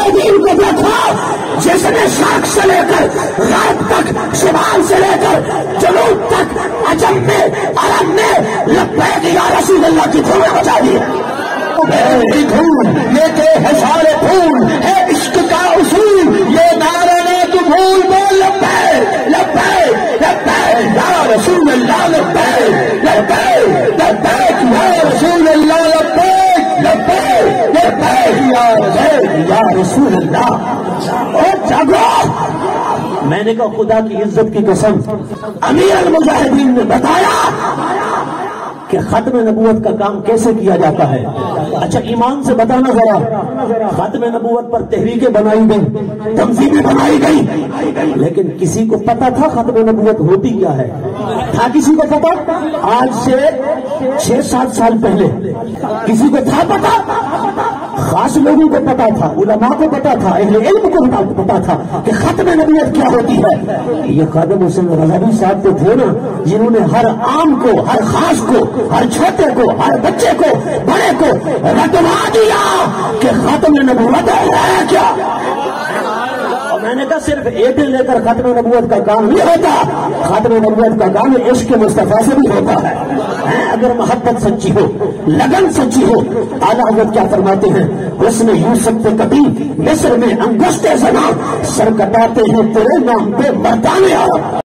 مجاہدین کو دیکھو جس نے شرق سے لے کر غرب تک، شمال سے لے کر جنوب تک، عجم میں عرب میں لبیک یا رسول اللہ کی دھومیں بجا دی۔ دھول لیتے ہے سارے پھول، ہے عشق کا اصول، یہ نعرہ نہ تو بھول، بول لبیک لبیک لبیک یا رسول اللہ، لبیک لبیک لبیک یا رسول اللہ، لبیک لبیک لبیک یا رسول اللہ۔ اور جاگو، میں نے کہا خدا کی عزت کی قسم، امیر المجاہدین نے بتایا کہ ختم نبوت کا کام کیسے کیا جاتا ہے۔ اچھا ایمان سے بتانا ذرا، ختم نبوت پر تحریکیں بنائی گئی، تنظیمیں بنائی گئی، لیکن کسی کو پتا تھا ختم نبوت ہوتی کیا ہے؟ تھا کسی کو پتا؟ آج سے 6-7 سال پہلے کسی کو تھا پتا؟ خاص لوگوں کو پتا تھا، علماء کو پتا تھا، اہل علم کو پتا تھا کہ ختم نبوت کیا ہوتی ہے۔ یہ خادم حسین رضوی صاحب تو تھے نا جنہوں نے ہر عام کو، ہر خاص کو، ہر چھوٹے کو، ہر بچے کو، بڑے کو رٹوا دیا کہ ختم نبوت ہے کیا۔ اور میں نے کہا صرف ایڈل لے کر ختم نبوت کا کام نہیں ہوتا، ختم نبوت کا کام عشق مصطفیٰ سے بھی ہوتا ہے۔ اگر محبت سچی ہو، لگن سچی ہو، اعلیٰ حضرت کیا فرماتے ہیں، اس نے یوسف سے کبھی مصر میں انگشت زنا سر کٹاتے ہیں تیرے نام پہ مردان عرب۔